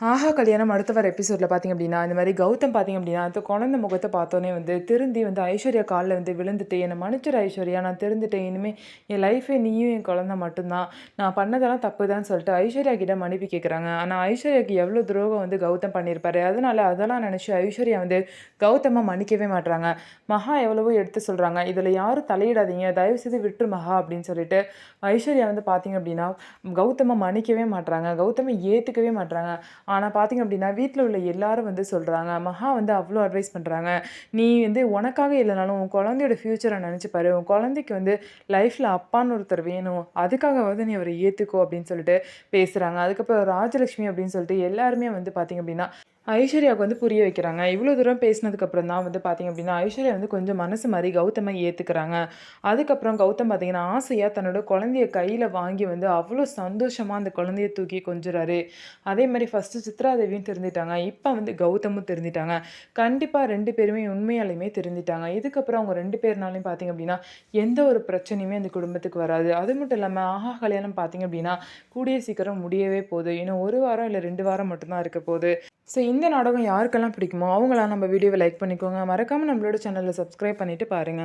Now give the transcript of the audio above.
ஆஹா கல்யாணம் அடுத்த வர எபிசோடில் பார்த்தீங்க அப்படின்னா, இந்த மாரி கௌதம் பார்த்தீங்க அப்படின்னா, அந்த குழந்தை முகத்த பார்த்தோனே வந்து திருந்தி வந்து ஐஸ்வர்யா கால்ல வந்து விழுந்துட்டு, "என்ன மன்னிச்சிடு ஐஸ்வர்யா, நான் திருந்துட்டேன். இனிமே என் லைஃபே நீயும் என் குழந்தை மட்டும்தான். நான் பண்ணதெல்லாம் தப்பு தான்னு" சொல்லிட்டு ஐஸ்வர்யா கிட்ட மன்னிப்பு கேட்குறாங்க. ஆனா ஐஸ்வர்யாக்கு எவ்வளோ துரோகம் வந்து கௌதம் பண்ணியிருப்பாரு. அதனால அதெல்லாம் நினச்சு ஐஸ்வர்யா வந்து கௌதம மன்னிக்கவே மாட்றாங்க. மகா எவ்வளவோ எடுத்து சொல்றாங்க. "இதில யாரும் தலையிடாதீங்க. தயவுசெய்து விட்டுரு மகா" அப்படின்னு சொல்லிட்டு ஐஸ்வர்யா வந்து பார்த்தீங்க அப்படின்னா, கௌதம மன்னிக்கவே மாட்றாங்க. கௌதம ஏத்துக்கவே மாட்றாங்க. ஆனா பார்த்தீங்க அப்படின்னா, வீட்ல உள்ள எல்லாரும் வந்து சொல்றாங்க. மகா வந்து அவ்ளோ அட்வைஸ் பண்றாங்க. "நீ வந்து உனக்காக இல்லனாலும், உன் குழந்தையோட ஃப்யூச்சர நெனச்சு பாரு. உன் குழந்தைக்கு வந்து லைஃப்ல அப்பான்னு ஒருத்தர் வேணும். அதுக்காகவாவது நீ அவர ஏத்துக்கோ" அப்படின்னு சொல்லிட்டு பேசுறாங்க. அதுக்கப்புறம் ராஜலட்சுமி அப்படின்னு சொல்லிட்டு எல்லாருமே வந்து பார்த்தீங்க அப்படின்னா, ஐஸ்வர்யாவுக்கு வந்து புரிய வைக்கிறாங்க. இவ்வளோ தூரம் பேசினதுக்கப்புறம் தான் வந்து பார்த்தீங்க அப்படின்னா, ஐஸ்வர்யா வந்து கொஞ்சம் மனசு மாறி கௌதம ஏத்துக்கிறாங்க. அதுக்கப்புறம் கௌதம் பார்த்தீங்கன்னா, ஆசையா தன்னோட குழந்தைய கையில வாங்கி வந்து அவ்வளோ சந்தோஷமா அந்த குழந்தைய தூக்கி கொஞ்சுறாரு. அதேமாரி ஃபர்ஸ்ட்டு சித்ராதேவியும் திருந்திட்டாங்க. இப்ப வந்து கௌதமும் திருந்திட்டாங்க. கண்டிப்பா 2 பேருமே உண்மையாலுமே திருந்திட்டாங்க. இதுக்கப்புறம் அவங்க 2 பேர்னாலயும் பார்த்தீங்க அப்படின்னா, எந்த ஒரு பிரச்சனையுமே அந்த குடும்பத்துக்கு வராது. அது மட்டும் இல்லாம ஆஹா கல்யாணம் பார்த்தீங்க அப்படின்னா, கூடிய சீக்கிரம் முடியவே போது. இன்னும் 1 வாரம் இல்ல 2 வாரம் மட்டும் தான் இருக்க போது. ஸோ இந்த நாடகம் யாருக்கெல்லாம் பிடிக்குமோ, அவங்கலாம் நம்ம வீடியோவ லைக் பண்ணிக்கோங்க. மறக்காம நம்மளோட சேனல சப்ஸ்கிரைப் பண்ணிட்டு பாருங்க.